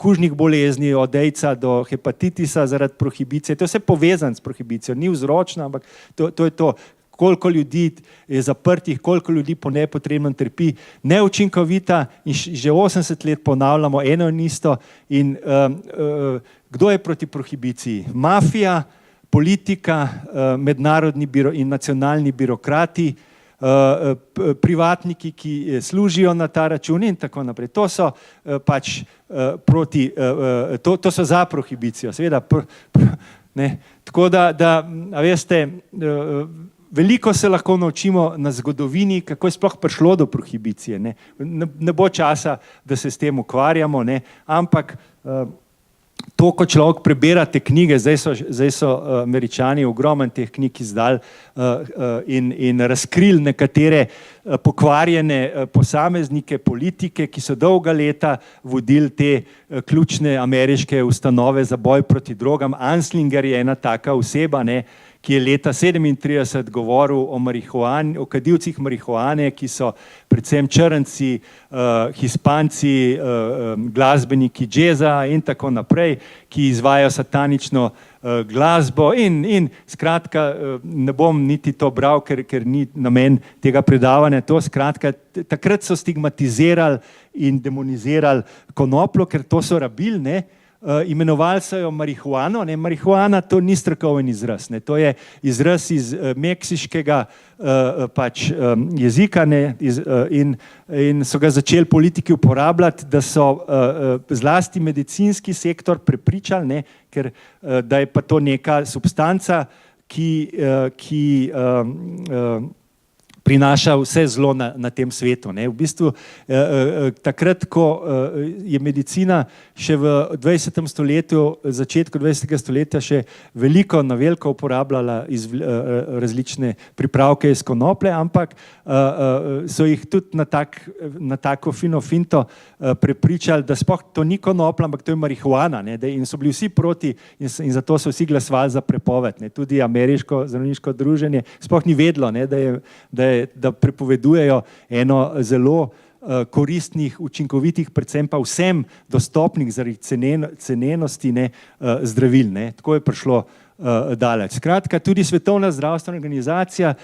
kužnih bolezni, od AIDS-a do hepatitisa zaradi prohibicije. To je vse povezano s prohibicijo, ni vzročno, ampak to je to. Koliko ljudi je zaprtih, koliko ljudi po nepotrebnem trpi, neučinkovita in že 80 let ponavljamo eno in isto. In kdo je proti prohibiciji? Mafija, politika, mednarodni in nacionalni birokrati, privatniki, ki služijo na ta račun in tako naprej. To so pač proti, to so za prohibicijo, seveda. Tako da, a veste, veliko se lahko naučimo na zgodovini, kako je sploh prišlo do prohibicije. Ne bo časa, da se s tem ukvarjamo, ampak to, ko človek prebira te knjige, zdaj so Američani ogromen teh knjig izdali in razkrili nekatere pokvarjene posameznike, politike, ki so dolga leta vodili te ključne ameriške ustanove za boj proti drogam. Anslinger je ena taka oseba, ki je leta 1937 govoril o kadilcih marihuane, ki so predvsem črnci, Hispanci, glasbeniki džeza in tako naprej, ki izvajajo satanično glasbo in skratka, ne bom niti to bral, ker ni namen tega predavanja. Skratka, takrat so stigmatizirali in demonizirali konopljo, ker to so rabili, imenovali so jo marihuano. Marihuana to ni strokoven izraz, to je izraz iz meksiškega jezika in so ga začeli politiki uporabljati, da so zlasti medicinski sektor prepričali, ker da je pa to neka substanca, ki prinaša vse zlo na tem svetu. V bistvu takrat, ko je medicina še v 20. stoletju, začetku 20. stoletja še na veliko uporabljala različne pripravke iz konoplje, ampak so jih tudi na tako fino finto prepričali, da sploh to ni konoplja, ampak to je marihuana, in so bili vsi proti in zato so vsi glasovali za prepoved. Tudi ameriško zdravniško druženje sploh ni vedelo, da prepovedujejo eno zelo koristnih, učinkovitih, predvsem pa vsem dostopnih zaradi cenenosti zdravil. Tako je prišlo daleč. Skratka, tudi Svetovna zdravstvena organizacija,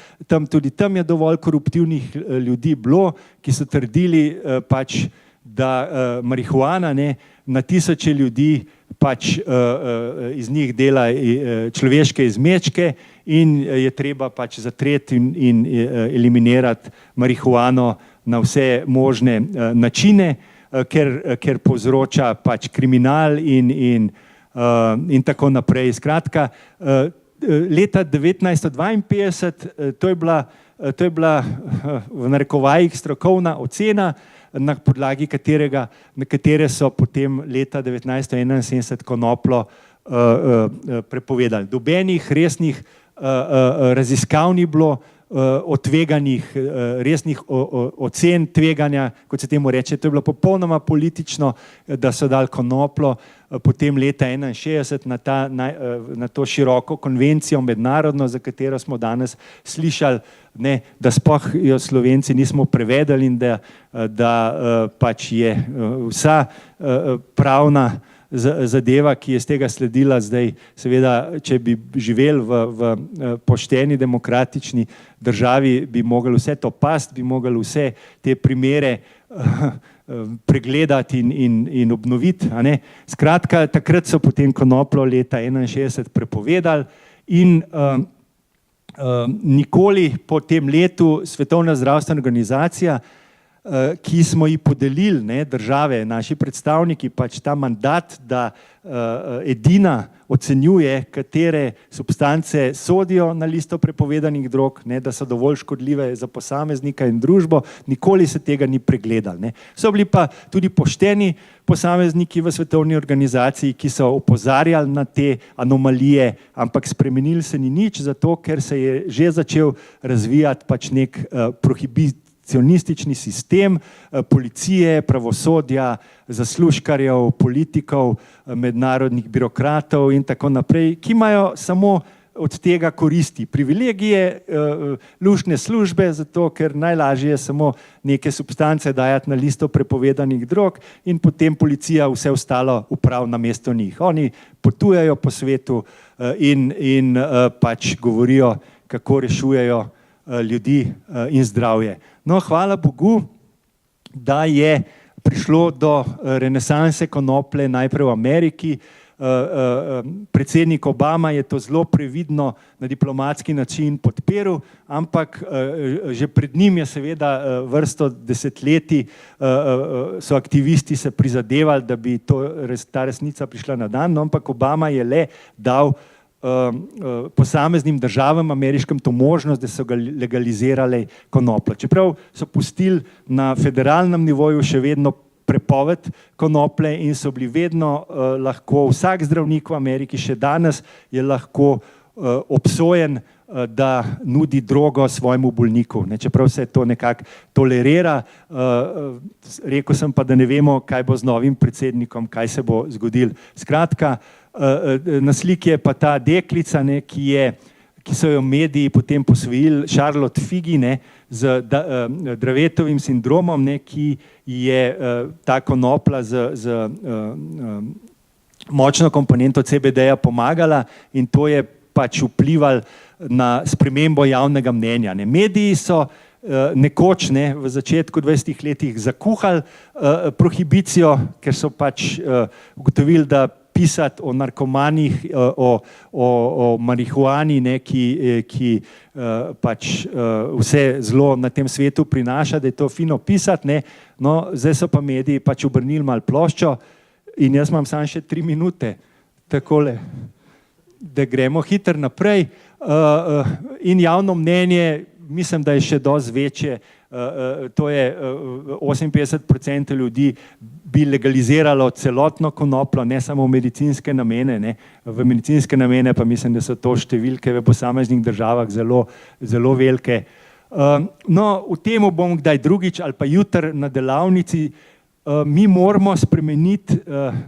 tudi tam je dovolj koruptivnih ljudi bilo, ki so trdili da marihuana na tisoče ljudi iz njih dela človeške izmečke in je treba zatreti in eliminirati marihuano na vse možne načine, ker povzroča kriminal in tako naprej. Skratka, leta 1952 to je bila v narekovajih strokovna ocena, na podlagi katere so potem leta 1971 konopljo prepovedali. Dobenih resnih raziskav ni bilo, tveganih, resnih ocen tveganja, kot se temu reče. To je bilo popolnoma politično, da so dali konopljo potem leta 1961 na to široko konvencijo mednarodno, za katero smo danes slišali, da sploh jo Slovenci nismo prevedali in da je vsa pravna zadeva, ki je iz tega sledila zdaj, seveda, če bi živeli v pošteni, demokratični državi, bi mogli vse to pasti, bi mogli vse te primere pregledati in obnoviti. Skratka, takrat so potem konopljo leta 1961 prepovedali in nikoli po tem letu Svetovna zdravstvena organizacija, ki smo ji podelili, ne, države, naši predstavniki, pač ta mandat, da edina ocenjuje, katere substance sodijo na listo prepovedanih drog, ne, da so dovolj škodljive za posameznika in družbo, nikoli se tega ni pregledali. Ne. So bili pa tudi pošteni posamezniki v svetovni organizaciji, ki so opozarjali na te anomalije, ampak spremenili se ni nič, zato ker se je že začel razvijati pač nek prohibicionistični sistem policije, pravosodja, zaslužkarjev, politikov, mednarodnih birokratov in tako naprej, ki imajo samo od tega koristi. Privilegije, luštne službe, zato ker najlažje je samo neke substance dajati na listo prepovedanih drog in potem policija vse ostalo upravi namesto njih. Oni potujejo po svetu in pač govorijo, kako rešujejo ljudi in zdravje. No, hvala Bogu, da je prišlo do renesanse konoplje najprej v Ameriki. Predsednik Obama je to zelo previdno na diplomatski način podprl, ampak že pred njim je seveda vrsto desetletij so aktivisti se prizadevali, da bi ta resnica prišla na dan, no, ampak Obama je le dal posameznim državam ameriškim to možnost, da so ga legalizirali konopljo. Čeprav so pustili na federalnem nivoju še vedno prepoved konoplje in so bili vedno lahko, vsak zdravnik v Ameriki še danes je lahko obsojen, da nudi drogo svojemu bolniku, ne, čeprav se to nekako tolerira. Rekel sem pa, da ne vemo, kaj bo z novim predsednikom, kaj se bo zgodilo. Skratka, na sliki je pa ta deklica, ne, ki so jo mediji potem posvojili, Charlotte Figi, ne, z Dravetovim sindromom, ne, ki je ta konoplja z močno komponento CBD-ja pomagala in to je pač vplivalo na spremembo javnega mnenja. Ne. Mediji so nekoč, ne, v začetku 20 letih zakuhali prohibicijo, ker so pač ugotovili, da pisati o narkomanih, o marihuani, ne, ki pač vse zlo na tem svetu prinaša, da je to fino pisati. Ne. No, zdaj so pa mediji pač obrnili malo ploščo in jaz imam samo še 3 minute, takole, da gremo hitro naprej. In javno mnenje, mislim, da je še dosti večje, to je 58% ljudi bi legaliziralo celotno konopljo, ne samo v medicinske namene, ne. V medicinske namene pa mislim, da so to številke v posameznih državah zelo, zelo velike. No, v temu bom kdaj drugič ali pa jutri na delavnici. Mi moramo spremeniti,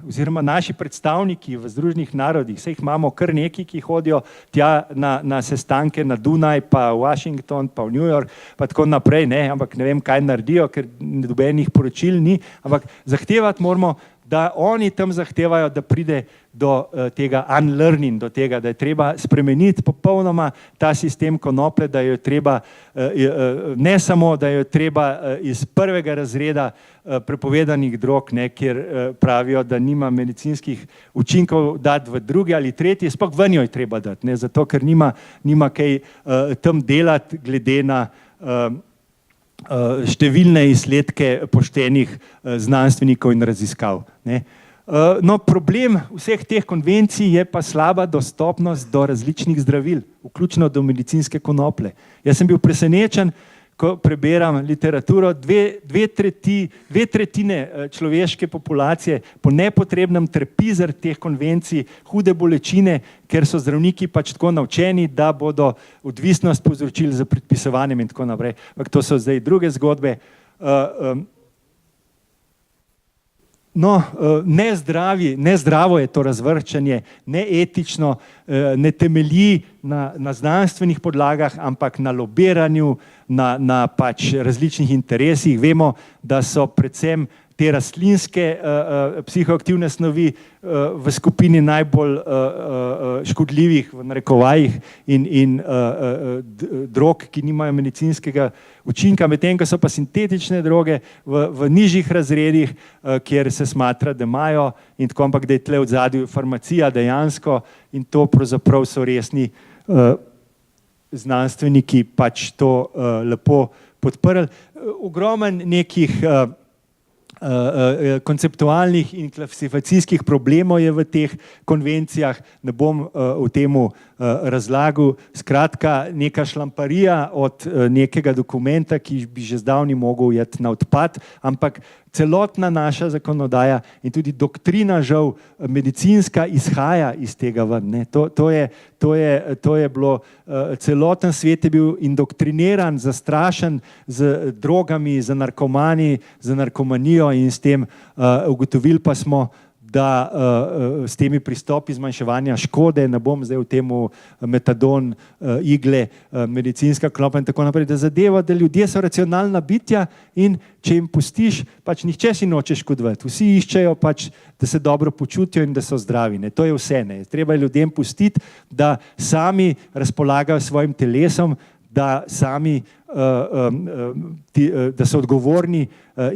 oziroma naši predstavniki v Združenih narodih, saj jih imamo kar neki, ki hodijo tja na sestanke na Dunaj, pa v Washington, pa v New York, pa tako naprej, ne, ampak ne vem, kaj naredijo, ker nobenih poročil ni, ampak zahtevati moramo, da oni tam zahtevajo, da pride do tega unlearning, do tega, da je treba spremeniti popolnoma ta sistem konoplje, da jo je treba, ne samo, da jo je treba iz prvega razreda prepovedanih drog, ne, kjer pravijo, da nima medicinskih učinkov, dati v drugi ali tretji, sploh ven jo je treba dati, ne, zato ker nima kaj tam delati glede na številne izsledke poštenih znanstvenikov in raziskav. Ne. No, problem vseh teh konvencij je pa slaba dostopnost do različnih zdravil, vključno do medicinske konoplje. Jaz sem bil presenečen, ko preberam literaturo, dve tretjine človeške populacije po nepotrebnem trpi zaradi teh konvencij, hude bolečine, ker so zdravniki pač tako naučeni, da bodo odvisnost povzročili z predpisovanjem in tako naprej. Ampak to so zdaj druge zgodbe. No, nezdravo je to razvrščanje, neetično, ne temelji na znanstvenih podlagah, ampak na lobiranju, na pač različnih interesih. Vemo, da so predvsem te rastlinske psihoaktivne snovi v skupini najbolj škodljivih v narekovajih in drog, ki nimajo medicinskega učinka, medtem ko so pa sintetične droge v nižjih razredih, kjer se smatra, da imajo in tako, ampak da je tle v ozadju farmacija dejansko in to pravzaprav so resni znanstveniki pač to lepo podprli. Ogromen nekih konceptualnih in klasifikacijskih problemov je v teh konvencijah, ne bom v temu razlagal. Skratka, neka šlamparija od nekega dokumenta, ki bi že zdavni mogel iti na odpad, ampak celotna naša zakonodaja in tudi doktrina, žal, medicinska izhaja iz tega ven. To je bilo, celoten svet je bil indoktriniran, zastrašen z drogami, z narkomani, z narkomanijo in s tem ugotovili pa smo, da s temi pristopi zmanjševanja škode, ne bom zdaj v temu metadon, igle, medicinska konoplja in tako naprej, da zadeva, da ljudje so racionalna bitja in če jim pustiš, pač nihče si noče škodovati. Vsi iščejo pač, da se dobro počutijo in da so zdravi. To je vse. Treba je ljudem pustiti, da sami razpolagajo svojim telesom, da sami da so odgovorni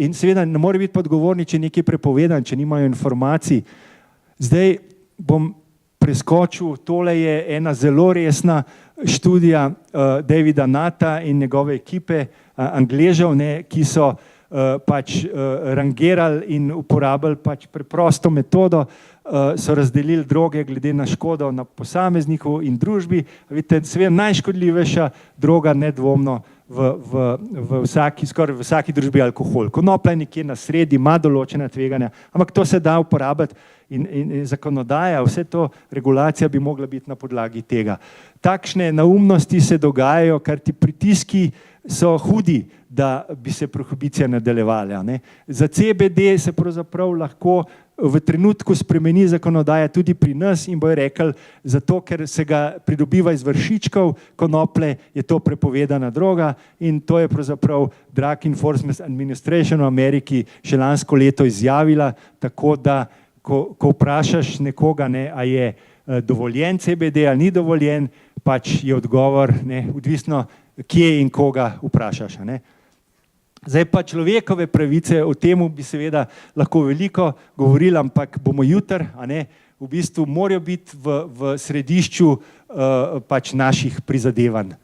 in seveda ne more biti odgovorni, če je nekaj prepovedan, če nimajo informacij. Zdaj bom preskočil, tole je ena zelo resna študija Davida Nutta in njegove ekipe Angležev, ki so pač rangirali in uporabljali pač preprosto metodo, so razdelili droge glede na škodo na posamezniku in družbi. Vidite, seveda najškodljivejša droga nedvomno skoraj v vsaki družbi alkohol. Konoplja je nekje na sredi, ima določena tveganja, ampak to se da uporabljati in zakonodaja, vse to, regulacija bi mogla biti na podlagi tega. Takšne neumnosti se dogajajo, ker ti pritiski so hudi, da bi se prohibicija nadaljevala. Za CBD se pravzaprav lahko v trenutku spremeni zakonodaja tudi pri nas in bojo rekli, zato ker se ga pridobiva iz vršičkov konoplje, je to prepovedana droga in to je pravzaprav Drug Enforcement Administration v Ameriki še lansko leto izjavila, tako da ko vprašaš nekoga, a je dovoljen CBD ali ni dovoljen, pač je odgovor, odvisno kje in koga vprašaš. Zdaj pa človekove pravice, o tem bi seveda lahko veliko govorili, ampak bomo jutri, v bistvu morajo biti v središču pač naših prizadevanj.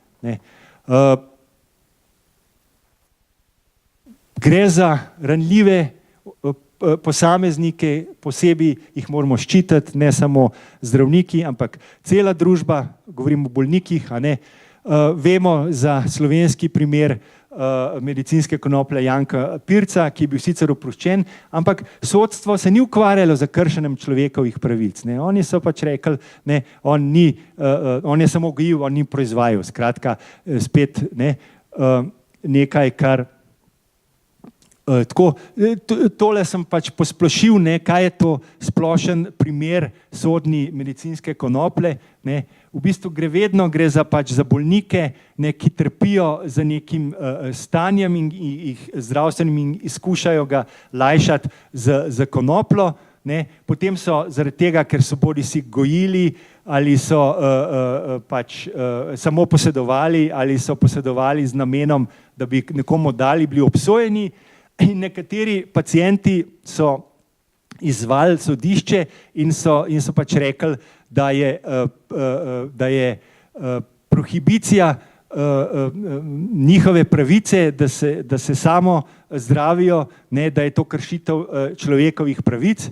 Gre za ranljive posameznike, posebej jih moramo ščititi, ne samo zdravniki, ampak cela družba, govorimo o bolnikih, vemo za slovenski primer medicinske konoplje Janka Pirca, ki je bil sicer oproščen, ampak sodstvo se ni ukvarjalo z kršenjem človekovih pravic. Oni so pač rekli, on je samo gojil, on ni proizvajal. Skratka, spet nekaj, kar tako, tole sem pač posplošil, kaj je to splošen primer sodni medicinske konoplje. V bistvu gre za bolnike, ki trpijo za nekim stanjem in jih zdravstvenim in skušajo ga lajšati z konopljo. Potem so zaradi tega, ker so bodisi gojili ali so pač samo posedovali ali so posedovali z namenom, da bi nekomu dali, bili obsojeni. In nekateri pacienti so izzvali sodišče in so pač rekli, da je prohibicija njihove pravice, da se samo zdravijo, da je to kršitev človekovih pravic.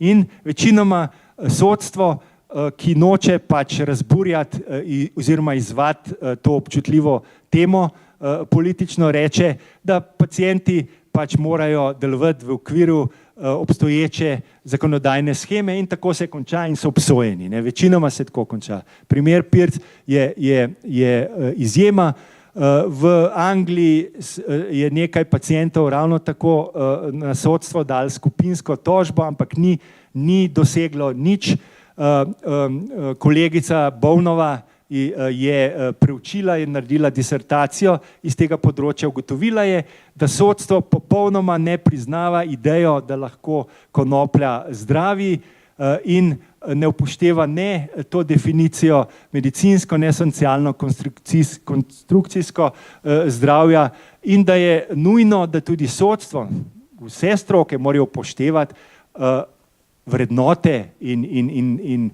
In večinoma sodstvo, ki noče pač razburjati oziroma izzvati to občutljivo temo, politično reče, da pacienti pač morajo delovati v okviru obstoječe zakonodajne sheme in tako se konča in so obsojeni. Večinoma se tako konča. Primer Pirc je izjema. V Angliji je nekaj pacientov ravno tako na sodstvo dali skupinsko tožbo, ampak ni doseglo nič. Kolegica Bovnova je preučila in naredila disertacijo iz tega področja. Ugotovila je, da sodstvo popolnoma ne priznava idejo, da lahko konoplja zdravi in ne upošteva ne to definicijo medicinsko, ne socialno, konstrukcijsko zdravja in da je nujno, da tudi sodstvo, vse stroke morajo upoštevati vrednote in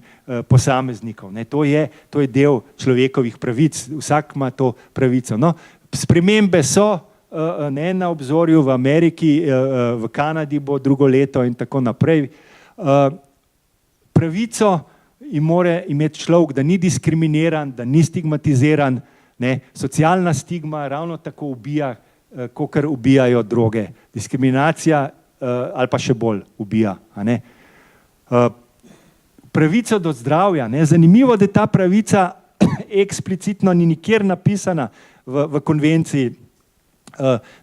posameznikov. Ne. To je del človekovih pravic, vsak ima to pravico. No, spremembe so na obzorju v Ameriki, v Kanadi bo drugo leto in tako naprej. Pravico mora imeti človek, da ni diskriminiran, da ni stigmatiziran. Ne. Socialna stigma ravno tako ubija, kakor ubijajo droge. Diskriminacija ali pa še bolj ubija. A ne. Pravico do zdravja. Ne. Zanimivo, da ta pravica eksplicitno ni nikjer napisana v konvenciji,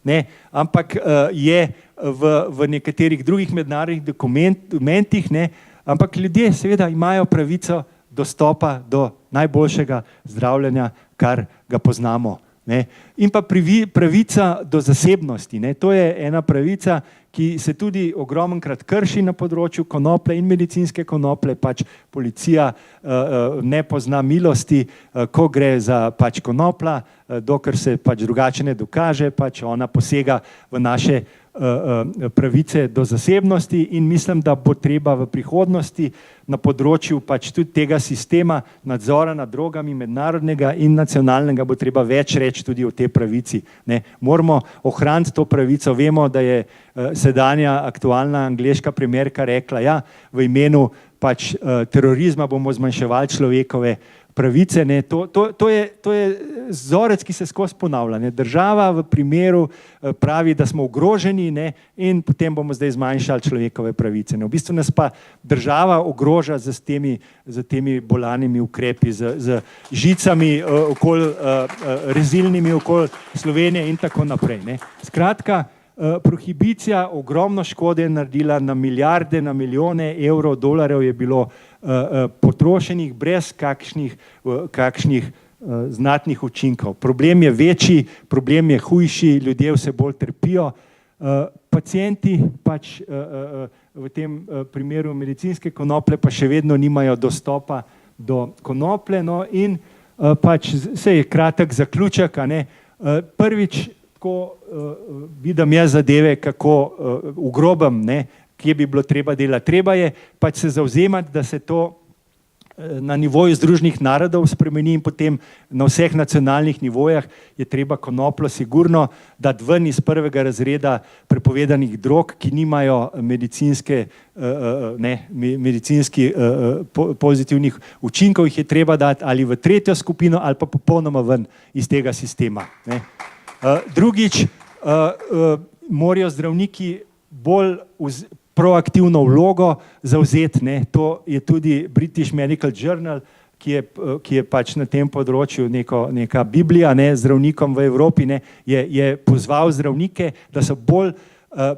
ne, ampak je v nekaterih drugih mednarodnih dokumentih, ne, ampak ljudje seveda imajo pravico dostopa do najboljšega zdravljenja, kar ga poznamo. Ne. In pa pravica do zasebnosti. Ne. To je ena pravica, ki se tudi ogromnkrat krši na področju konoplje in medicinske konoplje. Pač policija ne pozna milosti, ko gre za pač konoplja, dokler se pač drugače ne dokaže, pač ona posega v naše pravice do zasebnosti in mislim, da bo treba v prihodnosti na področju pač tudi tega sistema nadzora nad drogami, mednarodnega in nacionalnega, bo treba več reči tudi o tej pravici. Ne. Moramo ohraniti to pravico. Vemo, da je sedanja aktualna angleška premierka rekla, ja, v imenu pač terorizma bomo zmanjševali človekove pravice. Ne. To je vzorec, ki se skozi ponavlja. Ne. Država v primeru pravi, da smo ogroženi, ne, in potem bomo zdaj zmanjšali človekove pravice. Ne. V bistvu nas pa država ogroža z temi bolanimi ukrepi, z žicami okoli, rezilnimi okoli Slovenije in tako naprej. Ne. Skratka, prohibicija ogromno škode je naredila, na milijarde, na milijone evrov, dolarjev je bilo potrošenih brez kakšnih znatnih učinkov. Problem je večji, problem je hujši, ljudje vse bolj trpijo. Pacienti pač v tem primeru medicinske konoplje pa še vedno nimajo dostopa do konoplje. No, in pač se je kratek zaključek, a ne. Prvič, ko vidim jaz zadeve, kako v grobem, ne, kje bi bilo treba delati. Treba je pač se zavzemati, da se to na nivoju Združenih narodov spremeni in potem na vseh nacionalnih nivojah je treba konopljo sigurno dati ven iz prvega razreda prepovedanih drog, ki nimajo medicinski pozitivnih učinkov, jih je treba dati ali v tretjo skupino ali pa popolnoma ven iz tega sistema. Ne. Drugič, morajo zdravniki bolj proaktivno vlogo zavzeti, ne. To je tudi British Medical Journal, ki je pač na tem področju neka biblija, ne, zdravnikom v Evropi, ne, je pozval zdravnike, da so bolj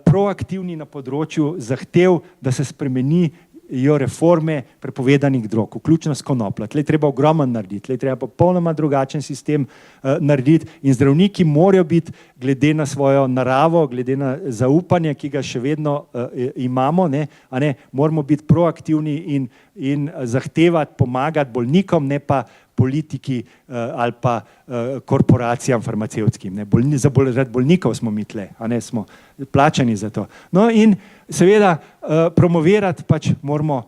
proaktivni na področju zahtev, da se spremenijo reforme prepovedanih drog, vključno s konopljo. Tle treba ogromno narediti, tle treba popolnoma drugačen sistem narediti in zdravniki morajo biti, glede na svojo naravo, glede na zaupanje, ki ga še vedno imamo, ne, a ne, moramo biti proaktivni in zahtevati, pomagati bolnikom, ne pa politiki ali pa korporacijam farmacevtskim. Zaradi bolnikov smo mi tle, a ne, smo plačani za to. No in seveda promovirati pač moramo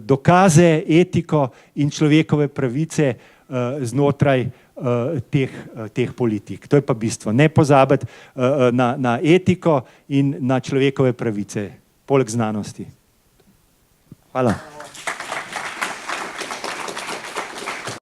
dokaze, etiko in človekove pravice znotraj teh politik. To je pa bistvo. Ne pozabiti na etiko in na človekove pravice, poleg znanosti. Hvala.